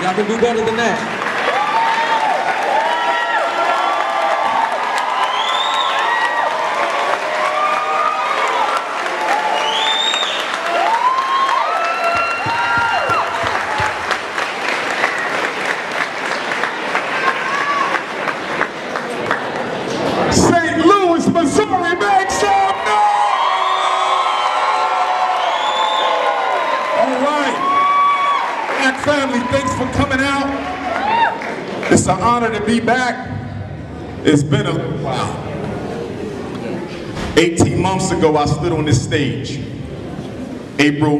Y'all can do better than that. St. Louis, Missouri, make some noise! All right. Black family, thanks for coming out. It's an honor to be back. It's been a while. 18 months ago, I stood on this stage, April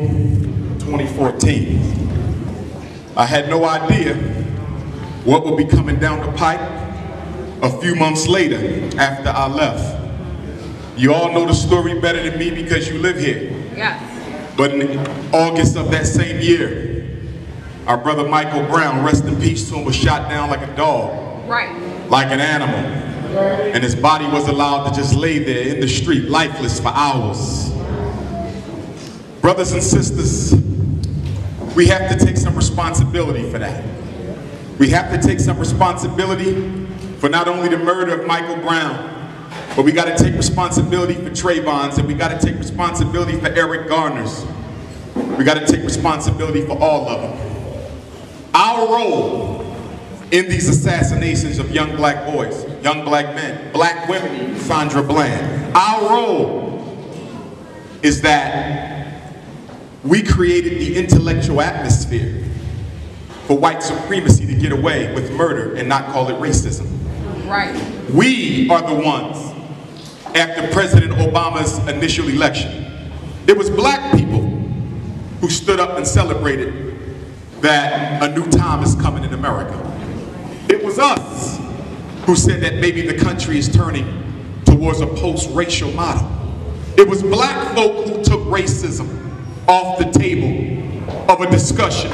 2014. I had no idea what would be coming down the pipe a few months later after I left. You all know the story better than me because you live here. Yes. But in August of that same year, our brother Michael Brown, rest in peace to him, was shot down like a dog. Right. Like an animal. And his body was allowed to just lay there in the street, lifeless for hours. Brothers and sisters, we have to take some responsibility for that. We have to take some responsibility for not only the murder of Michael Brown, but we got to take responsibility for Trayvon's, and we got to take responsibility for Eric Garner's. We got to take responsibility for all of them. Our role in these assassinations of young black boys, young black men, black women, Sandra Bland, our role is that we created the intellectual atmosphere for white supremacy to get away with murder and not call it racism. Right. We are the ones, after President Obama's initial election, it was black people who stood up and celebrated that a new time is coming in America. It was us who said that maybe the country is turning towards a post-racial model. It was black folk who took racism off the table of a discussion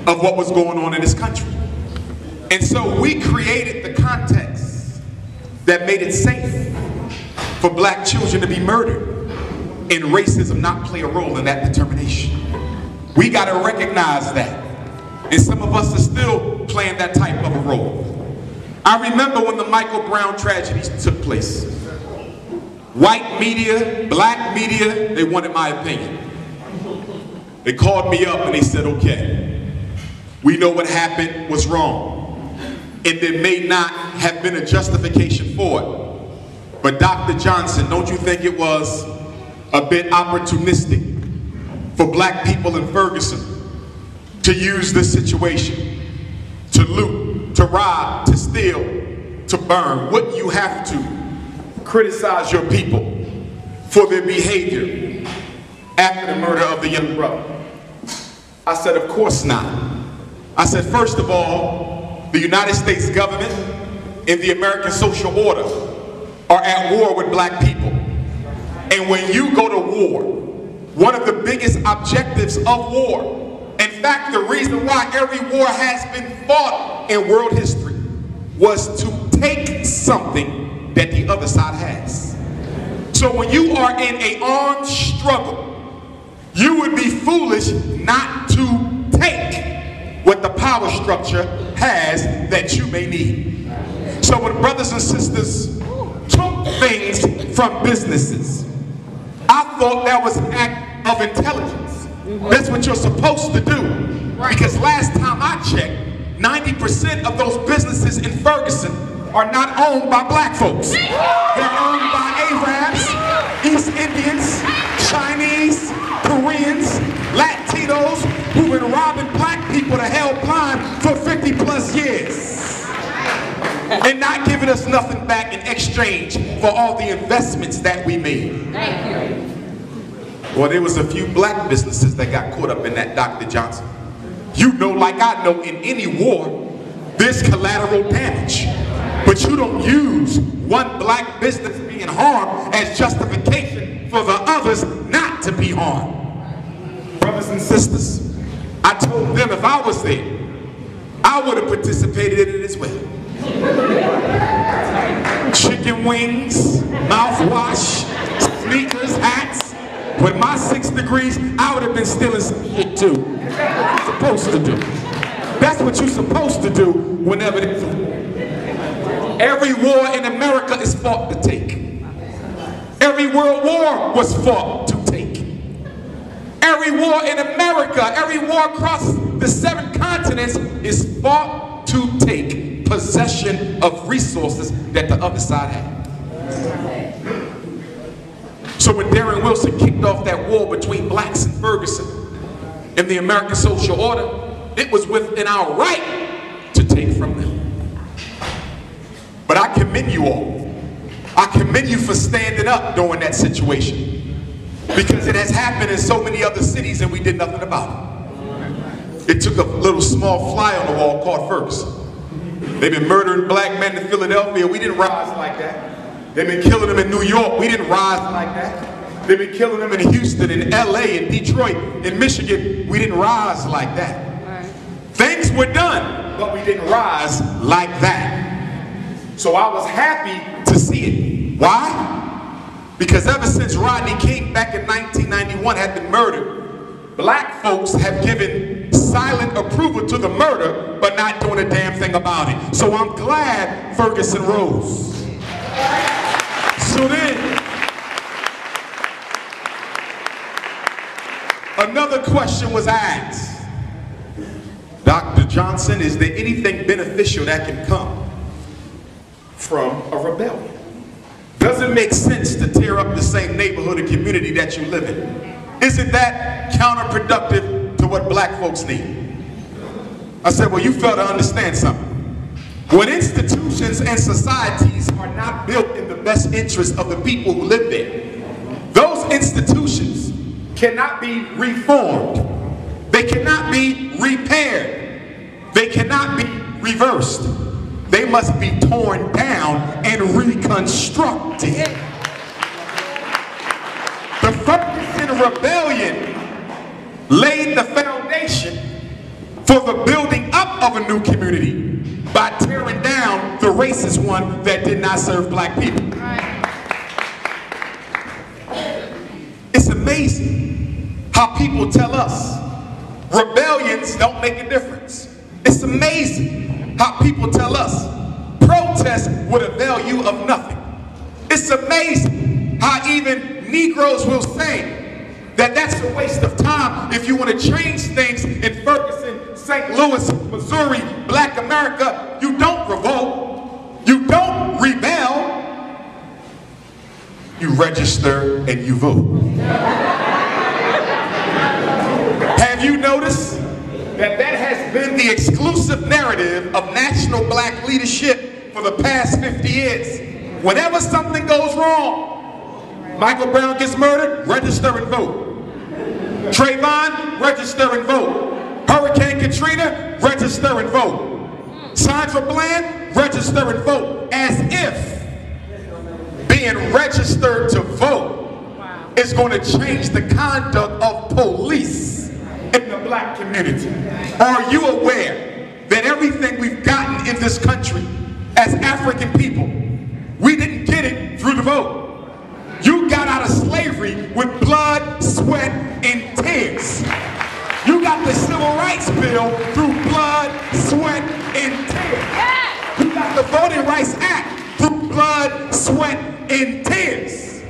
of what was going on in this country. And so we created the context that made it safe for black children to be murdered and racism not play a role in that determination. We got to recognize that. And some of us are still playing that type of a role. I remember when the Michael Brown tragedy took place. White media, black media, they wanted my opinion. They called me up and they said, okay, we know what happened was wrong. And there may not have been a justification for it. But Dr. Johnson, don't you think it was a bit opportunistic for black people in Ferguson to use this situation to loot, to rob, to steal, to burn? Wouldn't you have to criticize your people for their behavior after the murder of the young brother? I said, of course not. I said, first of all, the United States government and the American social order are at war with black people. And when you go to war, one of the biggest objectives of war, in fact, the reason why every war has been fought in world history, was to take something that the other side has. So when you are in an armed struggle, you would be foolish not to take what the power structure has that you may need. So when brothers and sisters took things from businesses, I thought that was an act of intelligence. That's what you're supposed to do. Because last time I checked, 90% of those businesses in Ferguson are not owned by black folks. They're owned by Arabs, East Indians, Chinese, Koreans, Latinos, who've been robbing black people to hell blind for 50 plus years. And not giving us nothing back in exchange for all the investments that we made. Thank you. Well, there was a few black businesses that got caught up in that, Dr. Johnson. You know, like I know, in any war, there's collateral damage. But you don't use one black business being harmed as justification for the others not to be harmed. Brothers and sisters, I told them if I was there, I would have participated in it as well. Chicken wings, mouthwash, sneakers, hats. With my 6 degrees, I would have been stealing some shit too. Supposed to do. That's what you're supposed to do whenever there's a war. Every war in America is fought to take. Every world war was fought to take. Every war in America, every war across the 7 continents is fought to take possession of resources that the other side had. So when Darren Wilson kicked off that war between blacks and Ferguson and the American social order, it was within our right to take from them. But I commend you all. I commend you for standing up during that situation, because it has happened in so many other cities and we did nothing about it. It took a little small fly on the wall called Ferguson. They've been murdering black men in Philadelphia. We didn't rise like that. They've been killing them in New York. We didn't rise like that. They've been killing them in Houston, in LA, in Detroit, in Michigan. We didn't rise like that. Things were done, but we didn't rise like that. So I was happy to see it. Why? Because ever since Rodney King back in 1991 had been murdered, black folks have given silent approval to the murder, but not doing a damn thing about it. So I'm glad Ferguson rose. So then, another question was asked. Dr. Johnson, is there anything beneficial that can come from a rebellion? Does it make sense to tear up the same neighborhood and community that you live in? Isn't that counterproductive to what black folks need? I said, well, you fail to understand something. When institutions and societies are not built in the best interest of the people who live there, those institutions cannot be reformed. They cannot be repaired. They cannot be reversed. They must be torn down and reconstructed. The Ferguson Rebellion laid the foundation for the building up of a new community by tearing down the racist one that did not serve black people. It's amazing how people tell us rebellions don't make a difference. It's amazing how people tell us protest would avail you of nothing. It's amazing how even Negroes will say that that's a waste of time if you want to change things in Ferguson, St. Louis, Missouri, black America. You don't revolt. You don't rebel. You register and you vote. Have you noticed that that has been the exclusive narrative of national black leadership for the past 50 years? Whenever something goes wrong, Michael Brown gets murdered, register and vote. Trayvon, register and vote. Hurricane Katrina, register and vote. Sandra Bland, register and vote. As if being registered to vote is going to change the conduct of police in the black community. Are you aware that everything we've gotten in this country as African people, we didn't get it through the vote? You got out of slavery with blood, sweat, and tears. You got the Civil Rights Bill through blood, sweat, and tears. You got the Voting Rights Act through blood, sweat, and tears.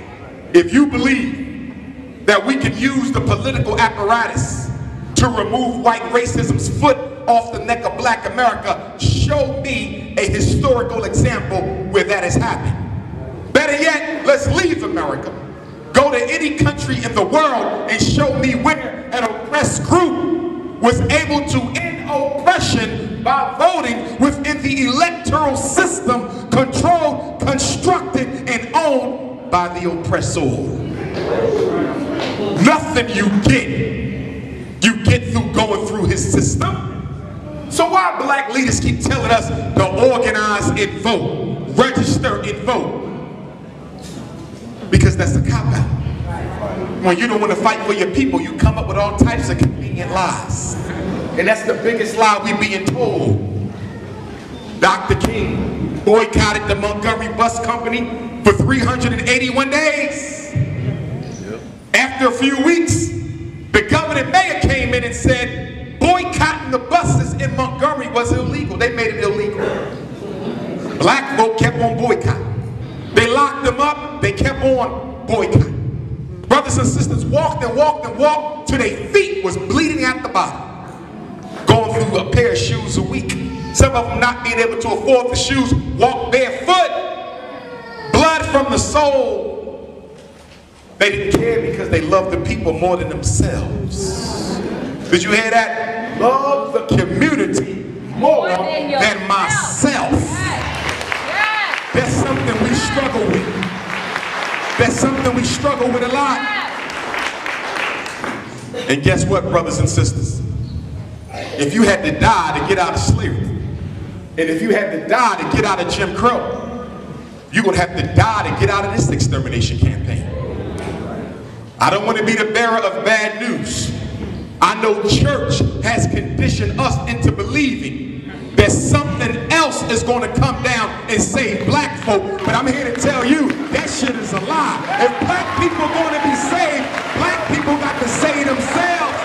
If you believe that we can use the political apparatus to remove white racism's foot off the neck of black America, show me a historical example where that has happened. Better yet, let's leave America. Go to any country in the world and show me where an oppressed group was able to end oppression by voting within the electoral system controlled, constructed, and owned by the oppressor. Nothing you get through going through his system. So why black leaders keep telling us to organize and vote, register and vote? Because that's the cop-out. When you don't want to fight for your people, you come up with all types of convenient lies. And that's the biggest lie we're being told. Dr. King boycotted the Montgomery Bus Company for 381 days. After a few weeks, the governing mayor came in and said, boycotting the buses in Montgomery was illegal. They made it illegal. Black folk kept on boycotting. They locked them up, they kept on boycotting. Brothers and sisters walked and walked and walked till their feet was bleeding at the bottom. Going through a pair of shoes a week. Some of them not being able to afford the shoes, walk barefoot. Blood from the soul. They didn't care because they loved the people more than themselves. Did you hear that? Love the community more than myself. That's something we struggle with. That's something we struggle with a lot. And guess what, brothers and sisters? If you had to die to get out of slavery, and if you had to die to get out of Jim Crow, you're going to have to die to get out of this extermination campaign. I don't want to be the bearer of bad news. I know church has conditioned us into believing that something else is going to come down and save black folk, but I'm here to tell you that shit is a lie. If black people are going to be saved, black people got to save themselves.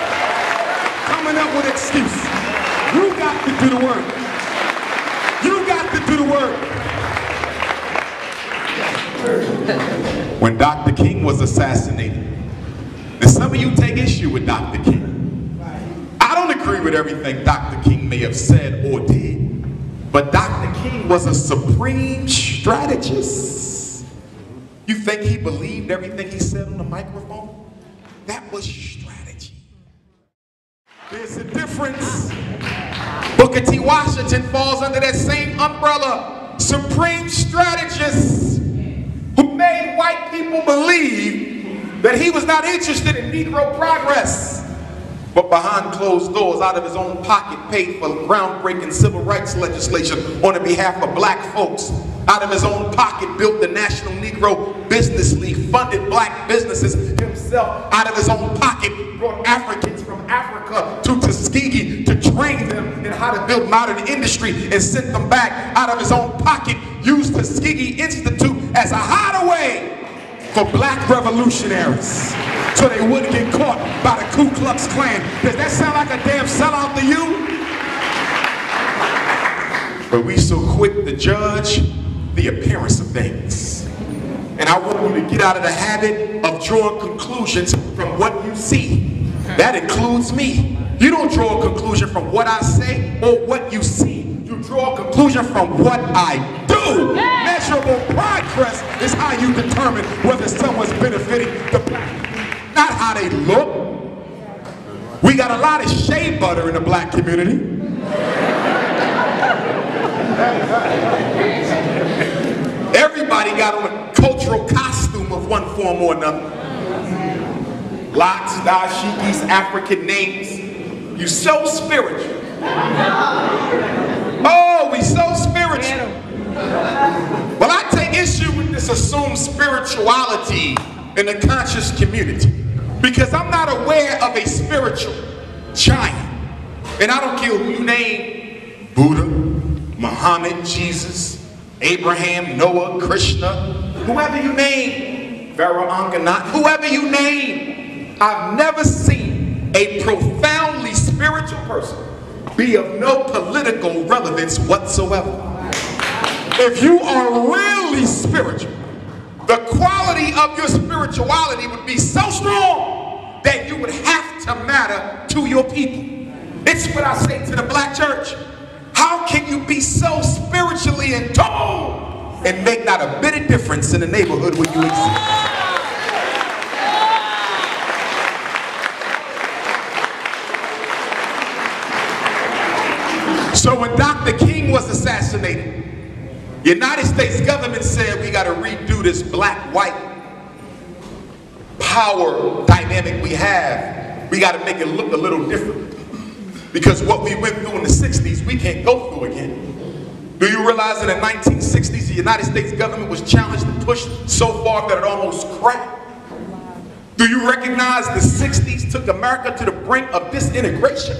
Coming up with excuses. You got to do the work. You got to do the work. When Dr. King was assassinated, and some of you take issue with Dr. King. I don't agree with everything Dr. King may have said or did, but Dr. King was a supreme strategist. You think he believed everything he said on the microphone? That was strategy. There's a difference. Booker T. Washington falls under that same umbrella. Supreme strategist who made white people believe that he was not interested in Negro progress, but behind closed doors, out of his own pocket, paid for groundbreaking civil rights legislation on the behalf of black folks. Out of his own pocket, built the National Negro Business League, funded black businesses himself. Out of his own pocket, brought Africans from Africa to Tuskegee to train them in how to build modern industry and sent them back. Out of his own pocket, used Tuskegee Institute as a hideaway for black revolutionaries so they wouldn't get caught by the Ku Klux Klan. Does that sound like a damn sellout to you? But we so quick to judge the appearance of things. And I want you to get out of the habit of drawing conclusions from what you see. That includes me. You don't draw a conclusion from what I say or what you see. You draw a conclusion from what I do. Measurable progress is how you determine whether someone's benefiting the black, not how they look. We got a lot of shea butter in the black community. Everybody got on a cultural costume of one form or another. Locks, dashikis, African names. You so spiritual. Oh, we so spiritual. Well, I take issue with this assumed spirituality in the conscious community because I'm not aware of a spiritual giant. And I don't care who you name, Buddha, Muhammad, Jesus, Abraham, Noah, Krishna, whoever you name, Pharaoh, Anganat, whoever you name, I've never seen a profoundly spiritual person be of no political relevance whatsoever. If you are really spiritual, the quality of your spirituality would be so strong that you would have to matter to your people. It's what I say to the black church. How can you be so spiritually in tune and make not a bit of difference in the neighborhood where you exist? So when Dr. King was assassinated, the United States government said we got to redo this black-white power dynamic we have. We got to make it look a little different. Because what we went through in the 60s, we can't go through again. Do you realize in the 1960s, the United States government was challenged and pushed so far that it almost cracked? Do you recognize the 60s took America to the brink of disintegration?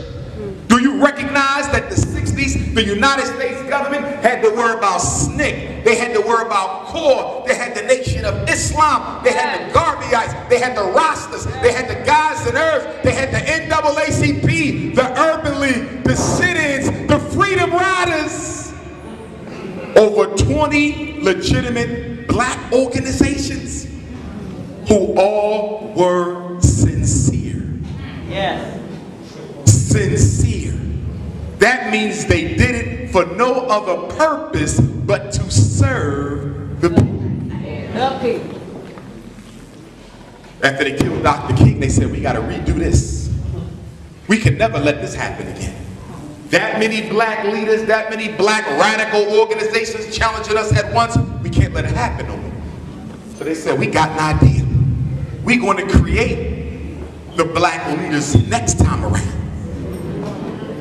Do you recognize that the 60s, the United States government had to worry about SNCC, they had to worry about CORE, they had the Nation of Islam, they had the Garveyites, they had the Rastas, they had the Guys and Earths, they had the NAACP, the Urban League, the sit-ins, the Freedom over 20 legitimate black organizations who all were sincere. Yes. Sincere. That means they did it for no other purpose but to serve the people. The people. After they killed Dr. King, they said, we got to redo this. We can never let this happen again. That many black leaders, that many black radical organizations challenging us at once, we can't let it happen no more. So they said, we got an idea. We're going to create the black leaders next time around.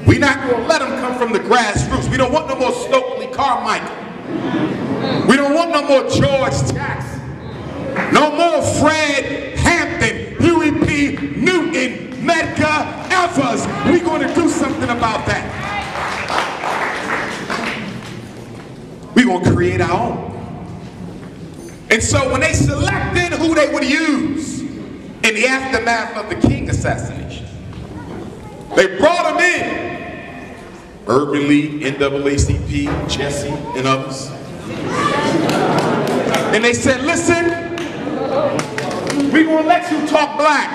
We're not going to let them come from the grassroots. We don't want no more Stokely Carmichael. We don't want no more George Jackson. No more Fred Hampton, Huey P. Newton, Medgar Evers. We're going to do something about that. We're going to create our own. And so when they selected who they would use in the aftermath of the King assassination, they brought them in. Urban League, NAACP, Jesse, and others. And they said, listen, we're going to let you talk black.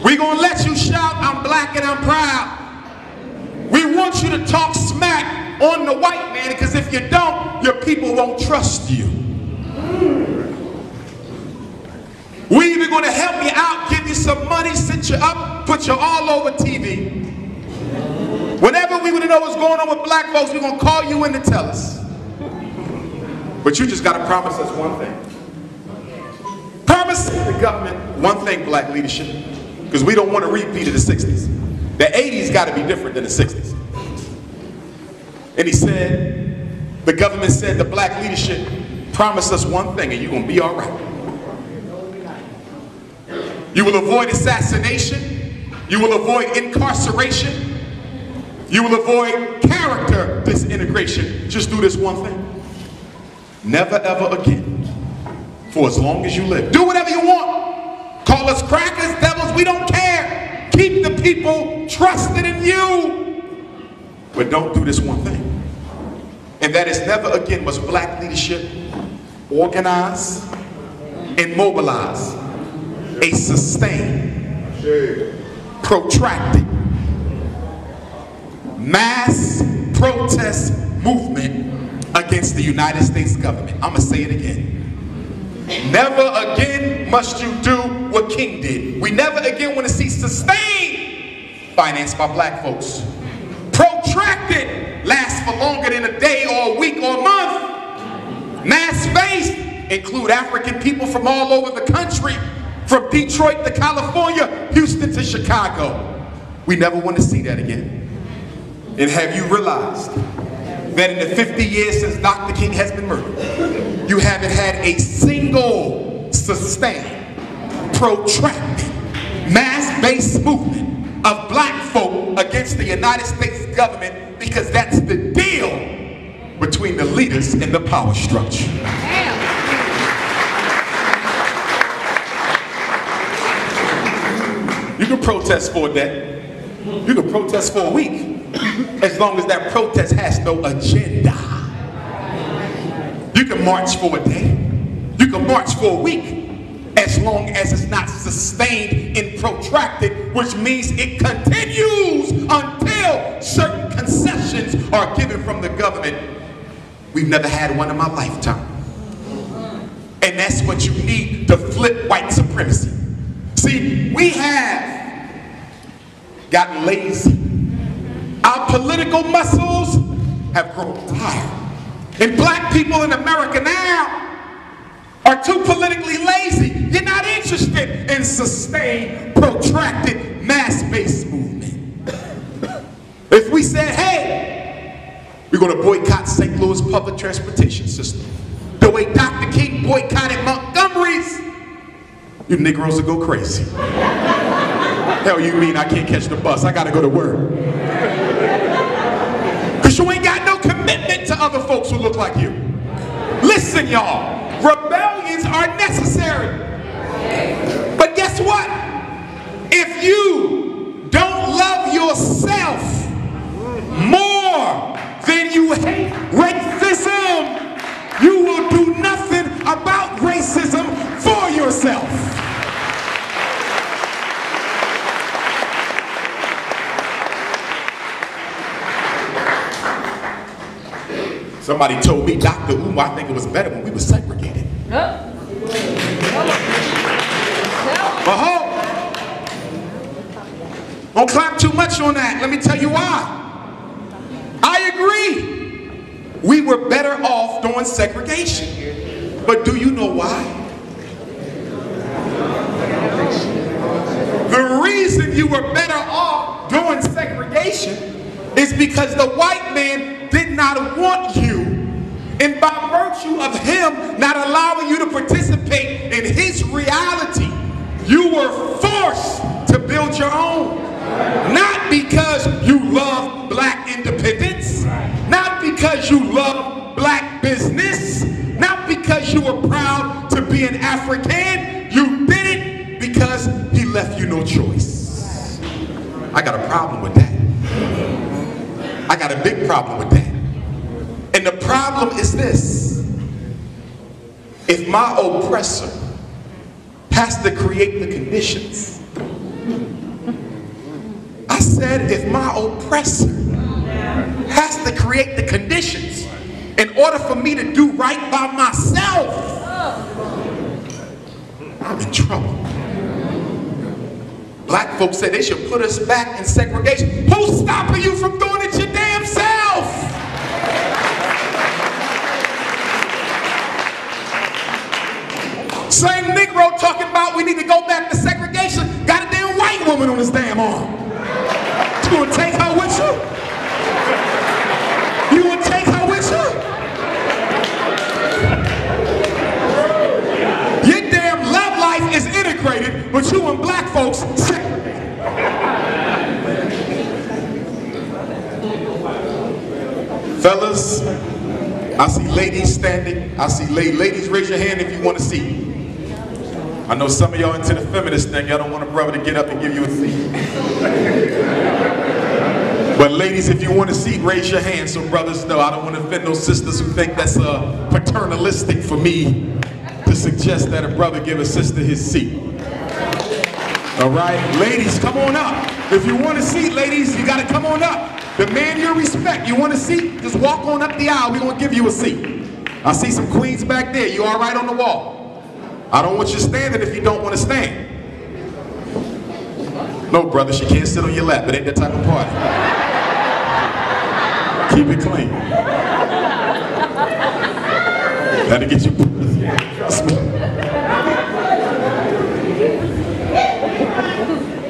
We're going to let you shout, I'm black and I'm proud. We want you to talk smack on the white man, because if you don't, your people won't trust you. We're either going to help you out, give you some money, sit you up, put you all over TV. Whenever we want to know what's going on with black folks, we're going to call you in to tell us. But you just got to promise us one thing. Promise the government one thing, black leadership, because we don't want to repeat of the 60s. The 80s got to be different than the 60s. And he said, the government said to black leadership, promise us one thing and you're going to be all right. You will avoid assassination. You will avoid incarceration. You will avoid character disintegration. Just do this one thing. Never ever again, for as long as you live, do whatever you want. Call us crackers, devils, we don't care. Keep the people trusted in you. But don't do this one thing. And that is never again must black leadership organize and mobilize a sustained, protracted, mass protest movement against the United States government. I'm going to say it again. Never again must you do what King did. We never again want to see sustained finance by black folks. Protracted, last for longer than a day or a week or a month. Mass-based, include African people from all over the country, from Detroit to California, Houston to Chicago. We never want to see that again. And have you realized that in the 50 years since Dr. King has been murdered, you haven't had a single sustained, protracted, mass-based movement of black folk against the United States government, because that's the deal between the leaders and the power structure. You can protest for a day. You can protest for a week. As long as that protest has no agenda. You can march for a day. You can march for a week. As long as it's not sustained and protracted, which means it continues until certain concessions are given from the government. We've never had one in my lifetime. And that's what you need to flip white supremacy. See, we have gotten lazy. Our political muscles have grown tired. And black people in America now are too politically lazy. You're not interested in sustained, protracted, mass-based movement. If we said, hey, we're going to boycott St. Louis public transportation system, the way Dr. King boycotted Montgomery's, you Negroes will go crazy. Hell, you mean I can't catch the bus? I got to go to work. Because you ain't got no commitment to other folks who look like you. Listen, y'all, rebellions are necessary. But guess what? If you don't love yourself more than you hate racism, Somebody told me, Dr. Umar, I think it was better when we were segregated. Don't clap too much on that. Let me tell you why. I agree. We were better off during segregation. But do you know why? The reason you were better off during segregation is because the white man did not want you, and by virtue of him not allowing you to participate in his reality, you were forced to build your own. Not because you love black independence, not because you love black business, not because you were proud to be an African. You did it because he left you no choice. I got a problem with that. I got a big problem with that. And the problem is this: if my oppressor has to create the conditions, I said if my oppressor has to create the conditions in order for me to do right by myself, I'm in trouble. Black folks said they should put us back in segregation. Who's stopping you from doing it your damn self? Same Negro talking about we need to go back to segregation, got a damn white woman on his damn arm. You gonna take her with you? You gonna take her with you? Your damn love life is integrated, but you and black folks segregated. Fellas, I see ladies standing. I see ladies, raise your hand if you want a seat. I know some of y'all into the feminist thing. Y'all don't want a brother to get up and give you a seat. But ladies, if you want a seat, raise your hand so brothers know. I don't want to offend those sisters who think that's paternalistic for me to suggest that a brother give a sister his seat. All right? Ladies, come on up. If you want a seat, ladies, you got to come on up. Demand your respect. You want a seat? Just walk on up the aisle. We're going to give you a seat. I see some queens back there. You all right on the wall? I don't want you standing if you don't want to stand. No, brother, she can't sit on your lap. It ain't that type of party. Keep it clean. Got to get you.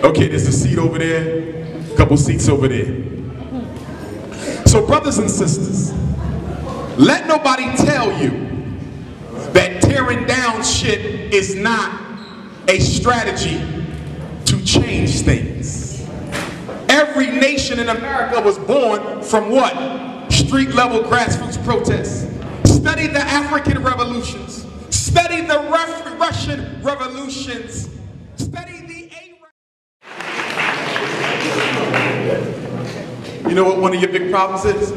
Okay, there's a seat over there. A couple seats over there. So, brothers and sisters, let nobody tell you that tearing down shit is not a strategy to change things. Every nation in America was born from what? Street level grassroots protests. Study the African revolutions. Study the Russian revolutions. Study the You know what one of your big problems is?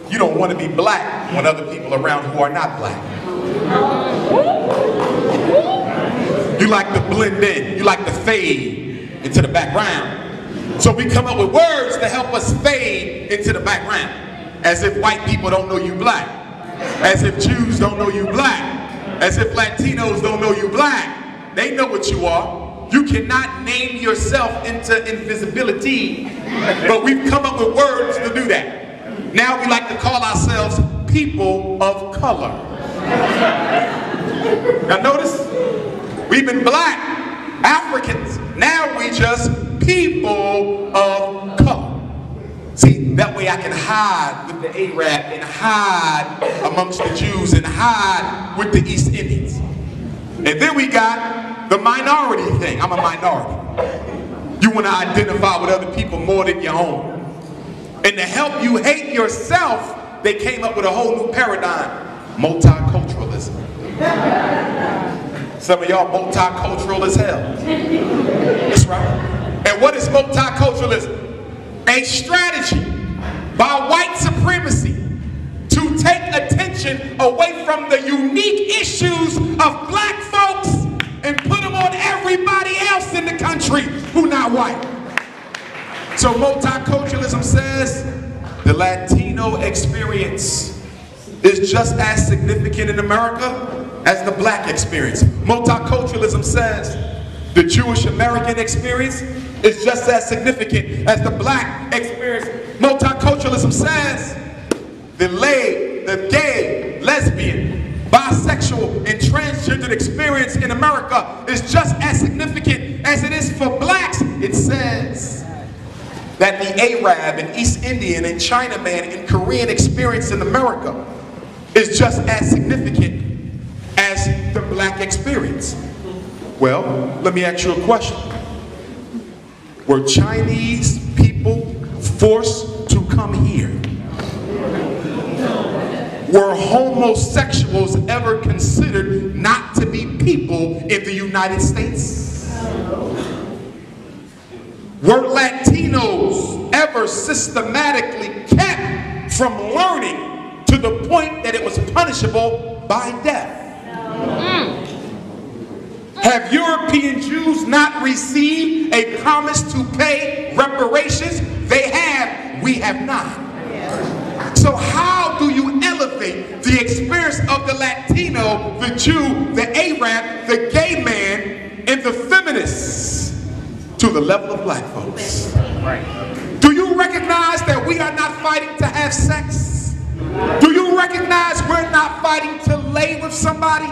You don't want to be black when other people are around who are not black. You like to blend in. You like to fade into the background. So we come up with words to help us fade into the background. As if white people don't know you black. As if Jews don't know you black. As if Latinos don't know you black. They know what you are. You cannot name yourself into invisibility. But we've come up with words to do that. Now we like to call ourselves people of color. Now notice, we've been black, Africans. Now we just people of color. See, that way I can hide with the Arab and hide amongst the Jews and hide with the East Indians. And then we got the minority thing. I'm a minority. You want to identify with other people more than your own. And to help you hate yourself, they came up with a whole new paradigm, multiculturalism. Some of y'all multicultural as hell. That's right. And what is multiculturalism? A strategy by white supremacy to take attention away from the unique issues of black folks and put them on everybody else in the country who not white. So multiculturalism says the The Latino experience is just as significant in America as the black experience. Multiculturalism says the Jewish American experience is just as significant as the black experience. Multiculturalism says the gay, lesbian, bisexual, and transgendered experience in America is just as significant as it is for blacks. It says that the Arab and East Indian and Chinaman and Korean experience in America is just as significant as the black experience. Well, let me ask you a question. Were Chinese people forced to come here? Were homosexuals ever considered not to be people in the United States? Were Latinos ever systematically kept from learning to the point that it was punishable by death? Have European Jews not received a promise to pay reparations? They have, we have not. So how do you elevate the experience of the Latino, the Jew, the Arab, the gay man, and the feminists to the level of black folks? Do you recognize that we are not fighting to have sex? Do you recognize we're not fighting to lay with somebody?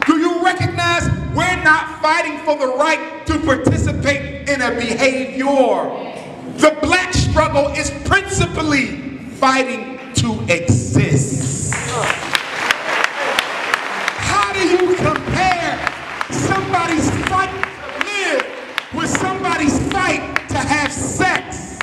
Do you recognize we're not fighting for the right to participate in a behavior? The black struggle is principally fighting to exist. How do you compare somebody's fight to live with somebody's fight to have sex?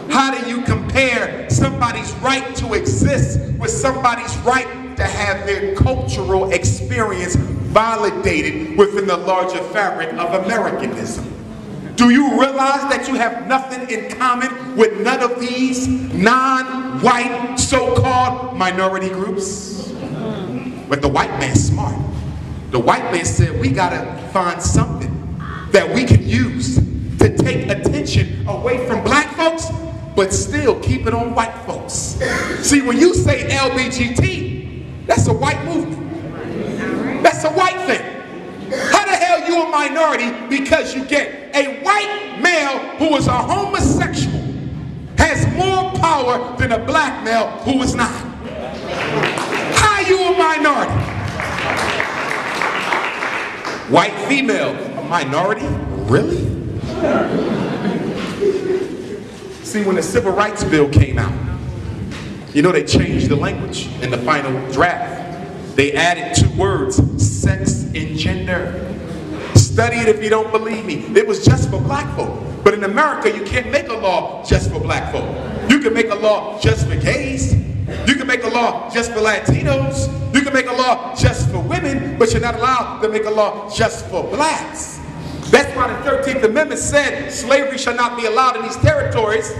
How do you compare somebody's right to exist with somebody's right to have their cultural experience validated within the larger fabric of Americanism? Do you realize that you have nothing in common with none of these non-white so-called minority groups? But the white man's smart. The white man said we gotta find something that we can use to take attention away from black folks, but still keep it on white folks. See, when you say LBGT, that's a white movement. That's a white thing. How the hell you a minority because you gay? A white male who is a homosexual has more power than a black male who is not. How you a minority? White female, a minority? Really? See, when the Civil Rights Bill came out, you know they changed the language in the final draft. They added 2 words, sex and gender. Study it if you don't believe me. It was just for black folk. But in America, you can't make a law just for black folk. You can make a law just for gays. You can make a law just for Latinos. You can make a law just for women, but you're not allowed to make a law just for blacks. That's why the 13th Amendment said slavery shall not be allowed in these territories.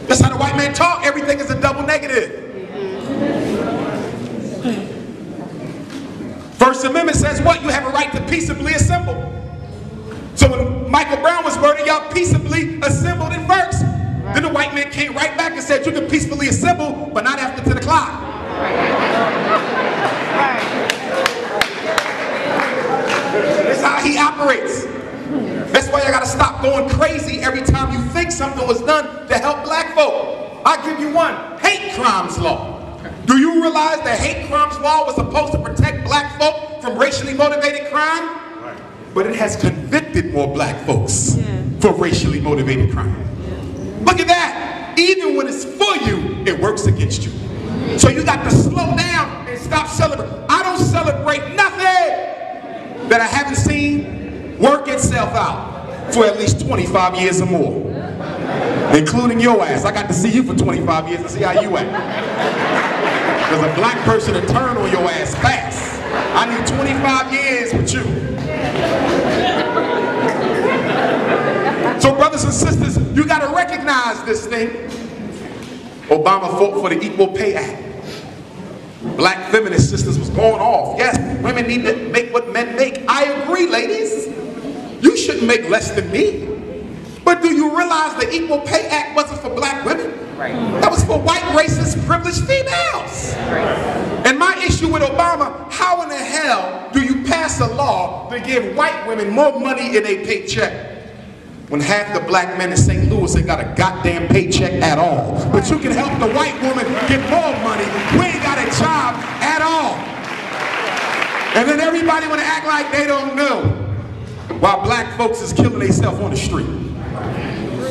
That's how the white man talk. Everything is a double negative. First Amendment says what? You have a right to peaceably assemble. So when Michael Brown was murdered, y'all peaceably assembled at first. Then the white man came right back and said you can peacefully assemble, but not after 10 o'clock. That's how he operates. That's why you gotta stop going crazy every time you think something was done to help black folk. I'll give you one, hate crimes law. Do you realize the hate crimes law was supposed to protect black folk from racially motivated crime? Right. But it has convicted more black folks for racially motivated crime. Look at that. Even when it's for you, it works against you. So you got to slow down and stop celebrating. I don't celebrate nothing that I haven't seen work itself out for at least 25 years or more. Including your ass. I got to see you for 25 years and see how you act. Because a black person to turn on your ass fast. I need 25 years with you. So and sisters, you got to recognize this thing. Obama fought for the Equal Pay Act. Black feminist sisters was going off. Yes, women need to make what men make. I agree, ladies. You shouldn't make less than me. But do you realize the Equal Pay Act wasn't for black women? Right. That was for white, racist, privileged females. Right. And my issue with Obama, how in the hell do you pass a law to give white women more money in a paycheck when half the black men in St. Louis ain't got a goddamn paycheck at all? But you can help the white woman get more money. We ain't got a job at all. And then everybody want to act like they don't know while black folks is killing themselves on the street.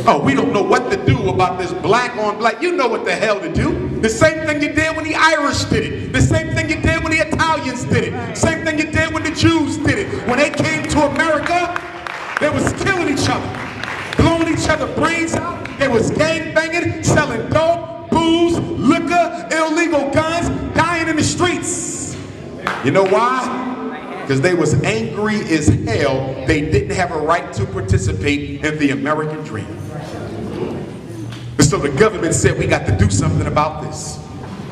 Oh, we don't know what to do about this black on black. You know what the hell to do. The same thing you did when the Irish did it. The same thing you did when the Italians did it. Same thing you did when the Jews did it. When they came to America, they was killing each other, blowing each other brains out. They was gang banging, selling dope, booze, liquor, illegal guns, dying in the streets. You know why? Because they was angry as hell. They didn't have a right to participate in the American dream. And so the government said, we got to do something about this.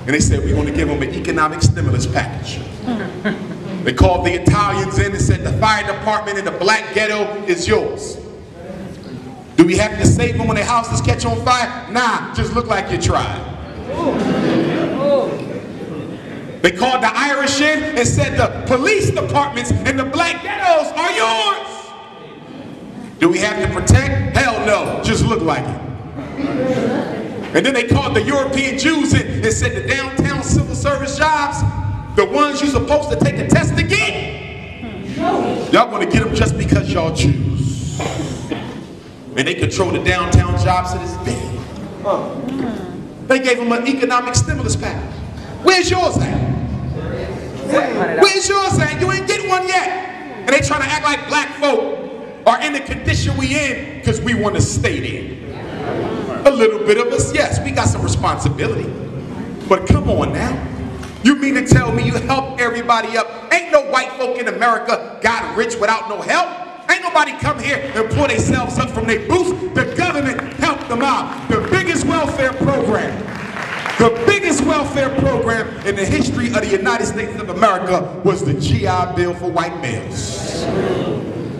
And they said, we're going to give them an economic stimulus package. They called the Italians in and said, the fire department in the black ghetto is yours. Do we have to save them when their houses catch on fire? Nah, just look like you tried. They called the Irish in and said the police departments in the black ghettos are yours. Do we have to protect? Hell no, just look like it. And then they called the European Jews in and said the downtown civil service jobs, the ones you're supposed to take a test to get, y'all want to get them just because y'all choose. And they control the downtown jobs to this day. They gave them an economic stimulus package. Where's yours at? Where's yours at? You ain't get one yet. And they trying to act like black folk are in the condition we in because we want to stay there. A little bit of us, yes, we got some responsibility. But come on now. You mean to tell me you help everybody up? Ain't no white folk in America got rich without no help. Ain't nobody come here and pull themselves up from their boots. The government helped them out. The biggest welfare program. The biggest welfare program in the history of the United States of America was the GI Bill for white males.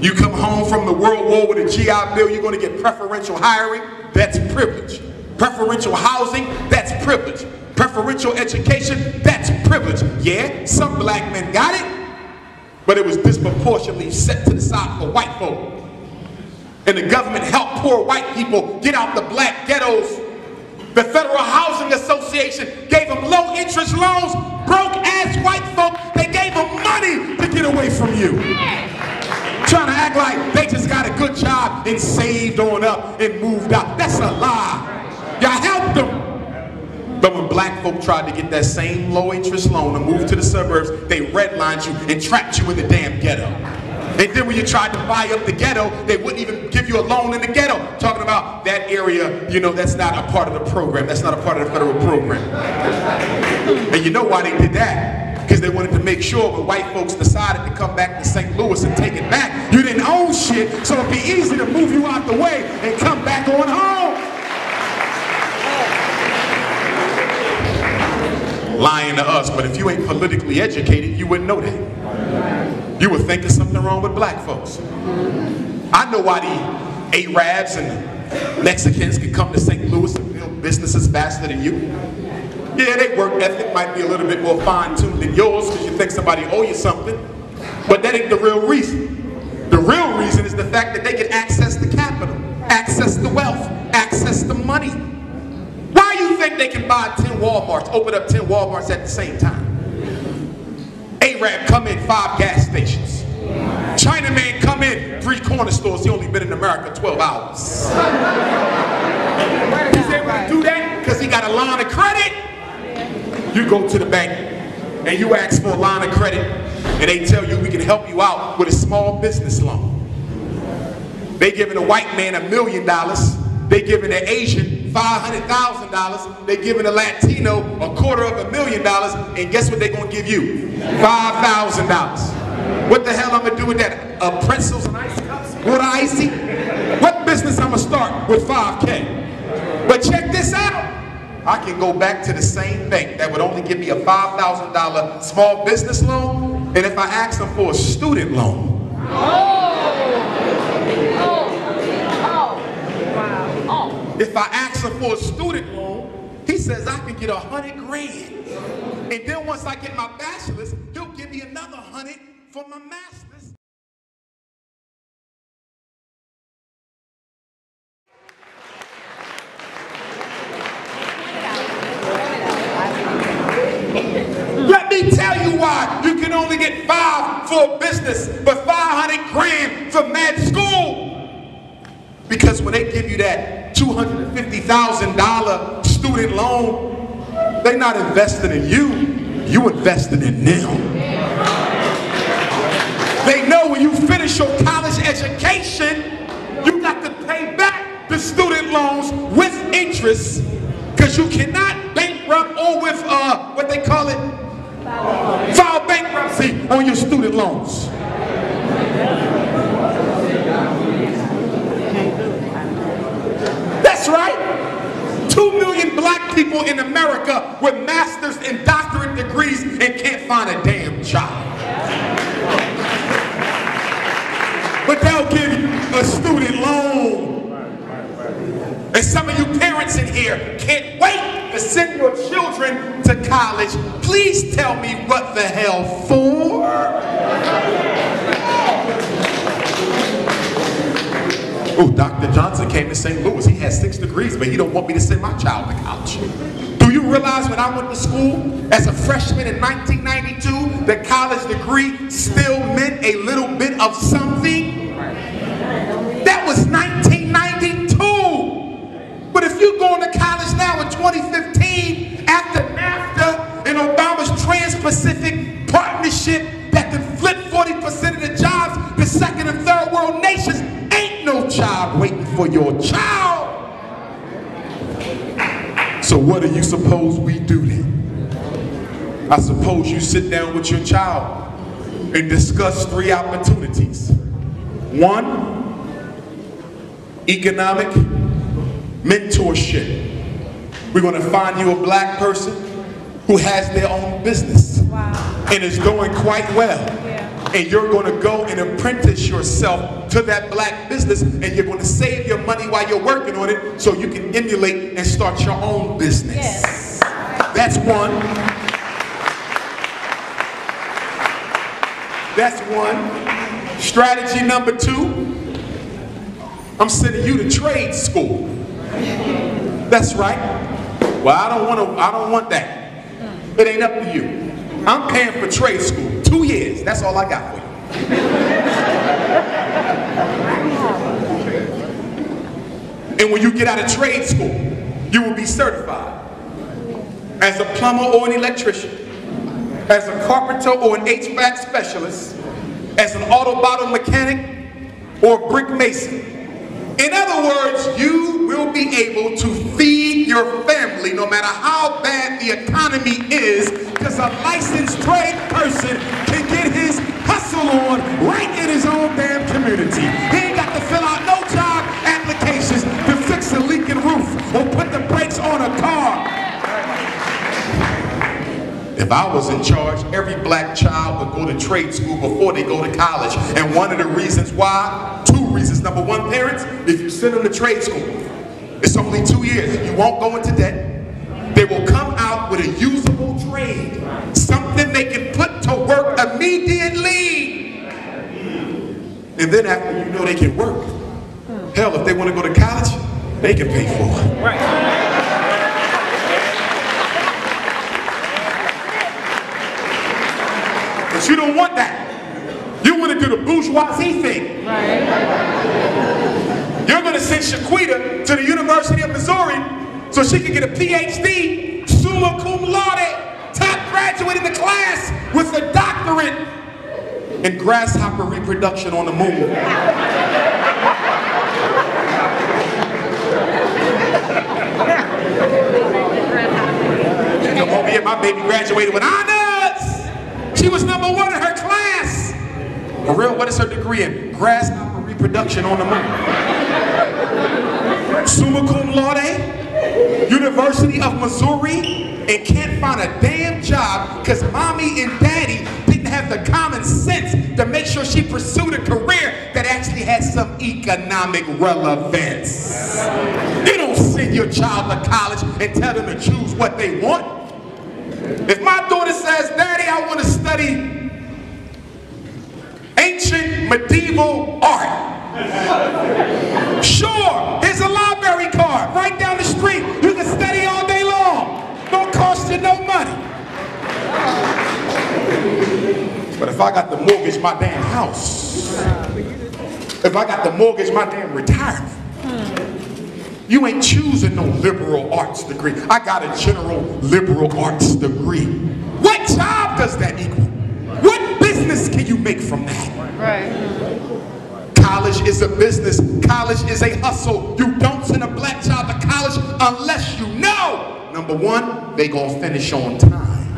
You come home from the World War with a GI Bill, you're going to get preferential hiring, that's privilege. Preferential housing, that's privilege. Preferential education, that's privilege. Yeah, some black men got it, but it was disproportionately set to the side for white folk. And the government helped poor white people get out the black ghettos. The Federal Housing Association gave them low interest loans. Broke ass white folk, they gave them money to get away from you. Trying to act like they just got a good job and saved on up and moved out. That's a lie. Y'all helped them. But when black folk tried to get that same low interest loan and move to the suburbs, they redlined you and trapped you in the damn ghetto. And then when you tried to buy up the ghetto, they wouldn't even give you a loan in the ghetto. Talking about that area, you know, that's not a part of the program. That's not a part of the federal program. And you know why they did that? Because they wanted to make sure when white folks decided to come back to St. Louis and take it back, you didn't own shit, so it'd be easy to move you out the way and come back on home. Lying to us, but if you ain't politically educated, you wouldn't know that. You would think there's something wrong with black folks. I know why the Arabs and Mexicans can come to St. Louis and build businesses faster than you. Yeah, their work ethic might be a little bit more fine-tuned than yours because you think somebody owe you something, but that ain't the real reason. The real reason is the fact that they can access the capital, access the wealth, access the money. Why do you think they can buy 10 Walmarts, open up 10 Walmarts at the same time? Arab come in 5 gas stations. Chinaman come in 3 corner stores. He only been in America 12 hours. He's able to do that because he got a line of credit. You go to the bank and you ask for a line of credit and they tell you we can help you out with a small business loan. They giving a white man $1 million. They giving an Asian $500,000. They giving a Latino $250,000. And guess what they gonna give you? $5,000. What the hell I'm gonna do with that? Pretzels and ice cups? Water icy? What business I'm gonna start with 5K? But check this out. I can go back to the same bank that would only give me a $5,000 small business loan, and if I ask them for a student loan, if I ask him for a student loan, he says I can get 100 grand. And then once I get my bachelor's, he'll give me another 100 for my master's. Let me tell you why you can only get 5 for a business, but 500 grand for med school. Because when they give you that $250,000 student loan, they're not investing in you, you invested in them. They know when you finish your college education, you got to pay back the student loans with interest, because you cannot bankrupt or with what they call it, file bankruptcy on your student loans. That's right. 2 million black people in America with master's and doctorate degrees and can't find a damn job. But they'll give you a student loan. And some of you parents in here can't wait to send your children to college. Please tell me what the hell for? Oh, Dr. Johnson came to St. Louis. He has 6 degrees, but he don't want me to send my child to college. Do you realize when I went to school as a freshman in 1992, the college degree still meant a little bit of something? That was 1992. But if you're going to college now in 2015, after NAFTA and Obama's Trans-Pacific Partnership that can flip 40% of the jobs to second and third world nations, ain't no job waiting for your child. So what do you suppose we do then? I suppose you sit down with your child and discuss 3 opportunities. 1, economic mentorship. We're going to find you a black person who has their own business and is doing quite well. And you're going to go and apprentice yourself to that black business, and you're going to save your money while you're working on it so you can emulate and start your own business. Yes. That's 1. That's 1. Strategy number 2, I'm sending you to trade school. That's right. Well, I don't want that. It ain't up to you. I'm paying for trade school. 2 years. That's all I got for you. And when you get out of trade school, you will be certified as a plumber or an electrician, as a carpenter or an HVAC specialist, as an auto bottle mechanic or a brick mason. In other words, you will be able to feed your family no matter how bad the economy is, because a licensed trade person can get his hustle on right in his own damn community. He ain't got to fill out no job applications to fix a leaking roof or put the brakes on a car. If I was in charge, every black child would go to trade school before they go to college. And one of the reasons why, 2 reasons. Number 1, parents, if you send them to trade school, it's only 2 years. You won't go into debt. They will come out with a usable trade, something they can put to work immediately. And then after you know they can work, hell, if they want to go to college, they can pay for it. Right. But you don't want that. You want to do the bourgeoisie thing. Right. You're going to send Shaquita to the University of Missouri so she can get a PhD, summa cum laude, top graduate in the class with a doctorate in grasshopper reproduction on the moon. She come over here, my baby graduated with honors. She was number 1 in her class. For real, what is her degree in? Grasshopper reproduction on the moon. summa cum laude, University of Missouri, and can't find a damn job because mommy and daddy didn't have the common sense to make sure she pursued a career that actually had some economic relevance. You don't send your child to college and tell them to choose what they want. If my daughter says, Daddy, I want to study ancient medieval art, sure, here's a library card right down the street. You can study all day long. Don't cost you no money. But if I got to mortgage my damn house, if I got to mortgage my damn retirement, you ain't choosing no liberal arts degree. I got a general liberal arts degree. What job does that equal? What business can you make from that? Right. College is a business. College is a hustle. You don't send a black child to college unless you know, number one, they gonna finish on time.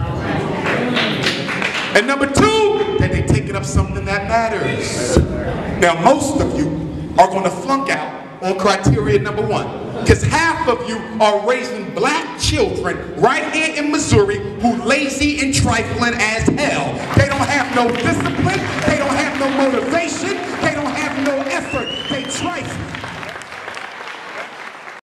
And number two, that they taking up something that matters. Now, most of you are gonna flunk out on criteria number one, because half of you are raising black children right here in Missouri who lazy and trifling as hell. They don't have no discipline,